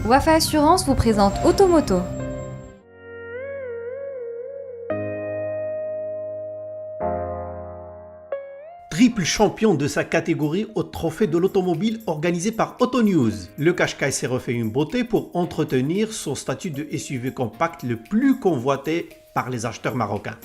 Wafa Assurance vous présente Automoto. Triple champion de sa catégorie au trophée de l'automobile organisé par Autonews. Le Qashqai s'est refait une beauté pour entretenir son statut de SUV compact le plus convoité par les acheteurs marocains.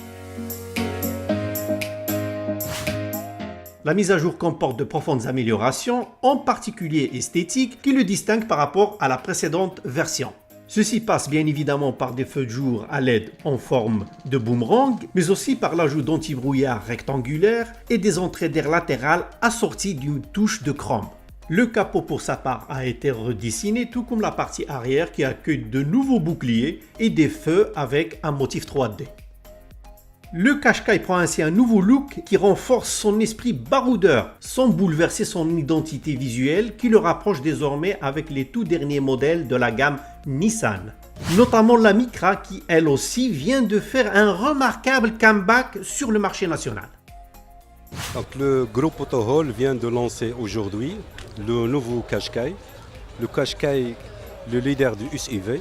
La mise à jour comporte de profondes améliorations, en particulier esthétiques, qui le distinguent par rapport à la précédente version. Ceci passe bien évidemment par des feux de jour à LED en forme de boomerang, mais aussi par l'ajout d'anti-brouillard rectangulaire et des entrées d'air latérales assorties d'une touche de chrome. Le capot pour sa part a été redessiné, tout comme la partie arrière qui accueille de nouveaux boucliers et des feux avec un motif 3D. Le Qashqai prend ainsi un nouveau look qui renforce son esprit baroudeur sans bouleverser son identité visuelle qui le rapproche désormais avec les tout derniers modèles de la gamme Nissan. Notamment la Micra qui elle aussi vient de faire un remarquable comeback sur le marché national. Donc, le groupe Autohall vient de lancer aujourd'hui le nouveau Qashqai. Le Qashqai, le leader du SUV,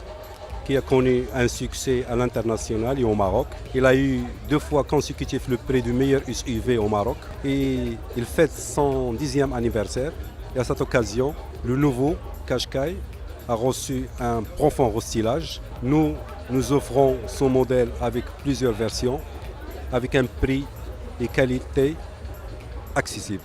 qui a connu un succès à l'international et au Maroc. Il a eu 2 fois consécutif le prix du meilleur SUV au Maroc et il fête son 10e anniversaire. Et à cette occasion, le nouveau Qashqai a reçu un profond restylage. Nous offrons son modèle avec plusieurs versions, avec un prix et qualité accessible.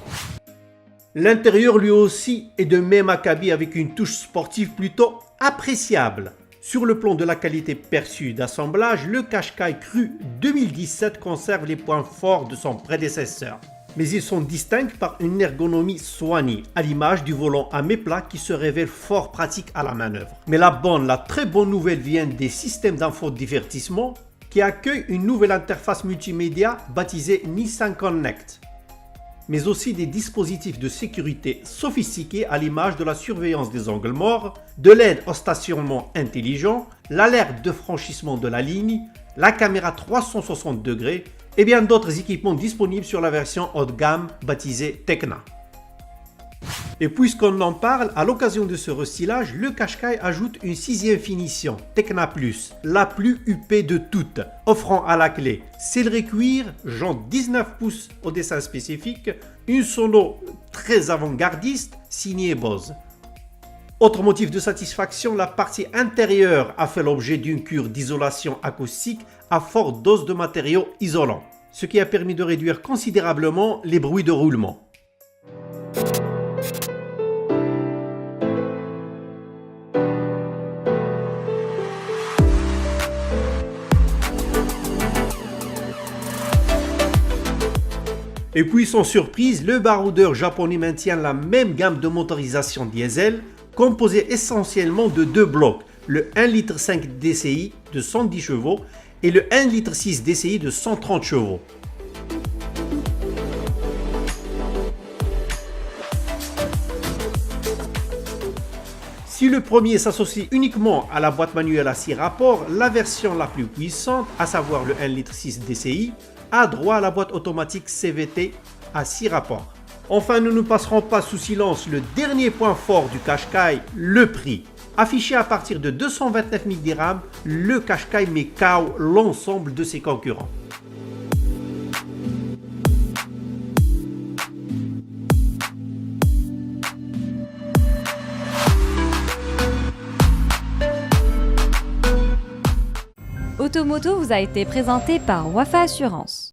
L'intérieur lui aussi est de même acabit avec une touche sportive plutôt appréciable. Sur le plan de la qualité perçue d'assemblage, le Qashqai Cru 2017 conserve les points forts de son prédécesseur. Mais ils sont distincts par une ergonomie soignée, à l'image du volant à méplat qui se révèle fort pratique à la manœuvre. Mais la très bonne nouvelle vient des systèmes d'infodivertissement qui accueillent une nouvelle interface multimédia baptisée Nissan Connect, mais aussi des dispositifs de sécurité sophistiqués à l'image de la surveillance des angles morts, de l'aide au stationnement intelligent, l'alerte de franchissement de la ligne, la caméra 360 degrés et bien d'autres équipements disponibles sur la version haut de gamme baptisée Tecna. Et puisqu'on en parle, à l'occasion de ce restylage, le Qashqai ajoute une 6e finition, Tecna Plus, la plus huppée de toutes, offrant à la clé sellerie cuir, jante 19 pouces au dessin spécifique, une sono très avant-gardiste signée Bose. Autre motif de satisfaction, la partie intérieure a fait l'objet d'une cure d'isolation acoustique à forte dose de matériaux isolants, ce qui a permis de réduire considérablement les bruits de roulement. Et puis sans surprise, le baroudeur japonais maintient la même gamme de motorisation diesel, composée essentiellement de 2 blocs, le 1,5 litre DCI de 110 chevaux et le 1,6 litre DCI de 130 chevaux. Si le premier s'associe uniquement à la boîte manuelle à 6 rapports, la version la plus puissante, à savoir le 1,6 litre DCI, a droit à la boîte automatique CVT à 6 rapports. Enfin, nous ne passerons pas sous silence le dernier point fort du Qashqai, le prix. Affiché à partir de 229 000 dirhams, le Qashqai met KO l'ensemble de ses concurrents. Automoto vous a été présenté par Wafa Assurance.